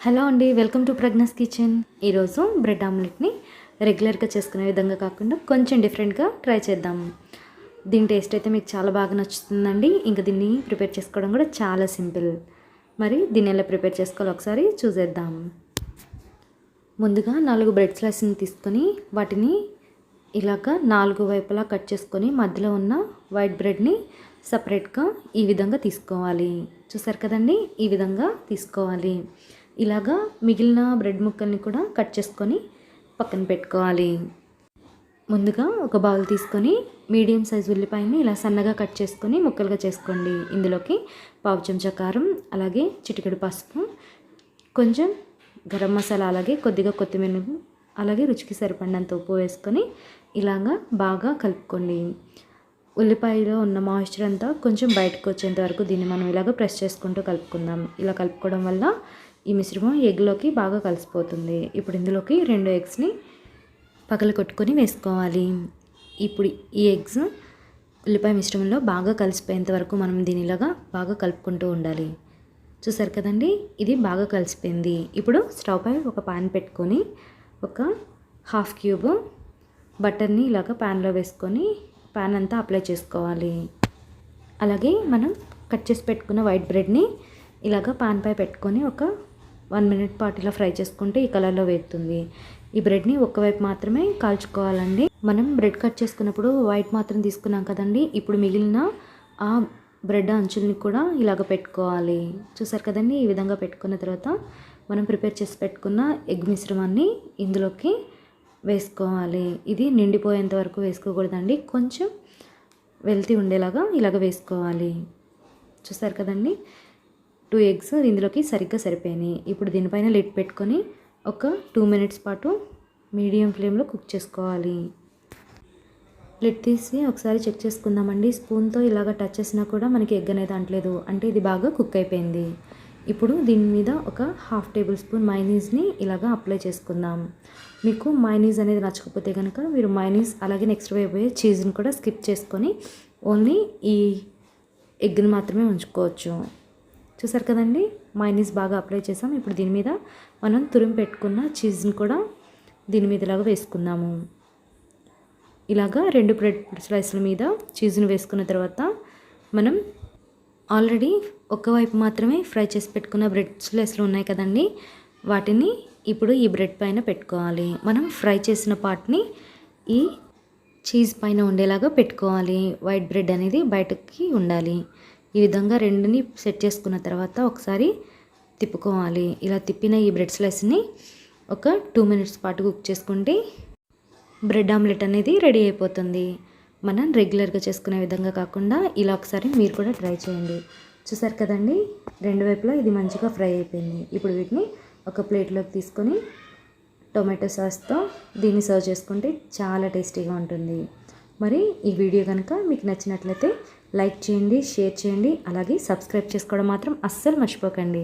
Hello అండి, welcome to Pragna's kitchen. ఈరోజు bread ఆమ్లెట్ని రెగ్యులర్గా చేసుకునే విధంగా కాకుండా కొంచెం డిఫరెంట్గా ట్రై చేద్దాం. దీని టేస్ట్ అయితే మీకు చాలా బాగా నచ్చుతుందండి. ఇంకా దీన్ని ప్రిపేర్ చేసుకోవడం కూడా చాలా సింపుల్. మరి దీన్ని ఎలా ప్రిపేర్ చేసుకోవాలో ఒకసారి చూసేద్దాం. ముందుగా 4 బ్రెడ్ స్లైస్ని తీసుకొని వాటిని ఇలాగ 4 వైపులా కట్ చేసుకొని మధ్యలో ఉన్న వైట్ బ్రెడ్ని సపరేట్గా ఈ విధంగా తీసుకోవాలి. చూసారు కదండి, ఈ విధంగా తీసుకోవాలి. ఇలాగా మిగిలిన బ్రెడ్ ముక్కల్ని కూడా కట్ చేసుకొని పక్కన పెట్టుకోవాలి. ముందుగా ఒక బౌల్ తీసుకొని మీడియం సైజ్ ఉల్లిపాయని ఇలా సన్నగా కట్ చేసుకొని ముక్కలుగా చేసుకోండి. ఇందులోకి 1/2 చెంచా కారం, అలాగే చిటికెడు పసుపు, కొంచెం గరం మసాలా, అలాగే కొద్దిగా కొత్తిమీర, అలాగే రుచికి సరిపడినంత ఉప్పు వేసుకొని ఇలాగా బాగా కలుపుకోండి. ఉల్లిపాయలో ఉన్న మాయిశ్చర్ అంతా కొంచెం బయటకు వచ్చేంత వరకు దీన్ని మనం ఇలాగ ప్రెస్ చేసుకుంటూ కలుపుకుందాం. ఇలా కలుపుకోవడం వల్ల ఈ మిశ్రమం ఎగ్లోకి బాగా కలిసిపోతుంది. ఇప్పుడు ఇందులోకి 2 ఎగ్స్ని పగలగొట్టుకొని వేసుకోవాలి. ఇప్పుడు ఈ ఎగ్స్ ఉల్లిపాయ మిశ్రమంలో బాగా కలిసిపోయేంత వరకు మనం దీనిలాగా బాగా కలుపుకుంటూ ఉండాలి. చూసారు కదండి, ఇది బాగా కలిసిపోయింది. ఇప్పుడు స్టవ్ పై ఒక పాన్ పెట్టుకొని ఒక 1/2 క్యూబ్ బటర్ని ఇలాగ ప్యాన్లో వేసుకొని ప్యాన్ అంతా అప్లై చేసుకోవాలి. అలాగే మనం కట్ చేసి పెట్టుకున్న వైట్ బ్రెడ్ని ఇలాగ పాన్ పై పెట్టుకొని ఒక 1 మినిట్ పాటు ఇలా ఫ్రై చేసుకుంటే ఈ కలర్లో వేస్తుంది. ఈ బ్రెడ్ని ఒక్కవైపు మాత్రమే కాల్చుకోవాలండి. మనం బ్రెడ్ కట్ చేసుకున్నప్పుడు వైట్ మాత్రం తీసుకున్నాం కదండి, ఇప్పుడు మిగిలిన ఆ బ్రెడ్ అంచుల్ని కూడా ఇలాగ పెట్టుకోవాలి. చూసారు కదండి, ఈ విధంగా పెట్టుకున్న తర్వాత మనం ప్రిపేర్ చేసి పెట్టుకున్న ఎగ్ మిశ్రమాన్ని ఇందులోకి వేసుకోవాలి. ఇది నిండిపోయేంత వరకు వేసుకోకూడదండి, కొంచెం వెల్తి ఉండేలాగా ఇలాగ వేసుకోవాలి. చూసారు కదండి, 2 ఎగ్స్ ఇందులోకి సరిగ్గా సరిపోయినాయి. ఇప్పుడు దీనిపైన లిడ్ పెట్టుకొని ఒక 2 మినిట్స్ పాటు మీడియం ఫ్లేమ్లో కుక్ చేసుకోవాలి. లిడ్ తీసి ఒకసారి చెక్ చేసుకుందామండి. స్పూన్తో ఇలాగ టచ్ చేసినా కూడా మనకి ఎగ్ అనేది అంటలేదు, అంటే ఇది బాగా కుక్ అయిపోయింది. ఇప్పుడు దీని మీద ఒక 1/2 టేబుల్ స్పూన్ మైనీస్ని ఇలాగ అప్లై చేసుకుందాం. మీకు మైనీస్ అనేది నచ్చకపోతే కనుక మీరు మైనీస్ అలాగే నెక్స్ట్ వేయబోయే చీజ్ని కూడా స్కిప్ చేసుకొని ఓన్లీ ఈ ఎగ్ని మాత్రమే ఉంచుకోవచ్చు. చూసారు కదండి, మైనీస్ బాగా అప్లై చేసాం. ఇప్పుడు దీని మీద మనం తురిమి పెట్టుకున్న చీజ్ని కూడా దీని మీద ఇలాగ వేసుకుందాము. ఇలాగా 2 బ్రెడ్ స్లైస్ల మీద చీజ్ని వేసుకున్న తర్వాత మనం ఆల్రెడీ ఒకవైపు మాత్రమే ఫ్రై చేసి పెట్టుకున్న బ్రెడ్ స్లైస్లు ఉన్నాయి కదండి, వాటిని ఇప్పుడు ఈ బ్రెడ్ పైన పెట్టుకోవాలి. మనం ఫ్రై చేసిన పార్ట్ని ఈ చీజ్ పైన ఉండేలాగా పెట్టుకోవాలి. వైట్ బ్రెడ్ అనేది బయటకి ఉండాలి. ఈ విధంగా 2ని సెట్ చేసుకున్న తర్వాత ఒకసారి తిప్పుకోవాలి. ఇలా తిప్పిన ఈ బ్రెడ్ స్లైస్ని ఒక 2 మినిట్స్ పాటు కుక్ చేసుకుంటే బ్రెడ్ ఆమ్లెట్ అనేది రెడీ అయిపోతుంది. మనం రెగ్యులర్గా చేసుకునే విధంగా కాకుండా ఇలా ఒకసారి మీరు కూడా ట్రై చేయండి. చూసారు కదండి, 2 వైపులా ఇది మంచిగా ఫ్రై అయిపోయింది. ఇప్పుడు వీటిని ఒక ప్లేట్లోకి తీసుకొని టొమాటో సాస్తో దీన్ని సర్వ్ చేసుకుంటే చాలా టేస్టీగా ఉంటుంది. మరి ఈ వీడియో కనుక మీకు నచ్చినట్లయితే లైక్ చేయండి, షేర్ చేయండి, అలాగే సబ్స్క్రైబ్ చేసుకోవడం మాత్రం అస్సలు మర్చిపోకండి.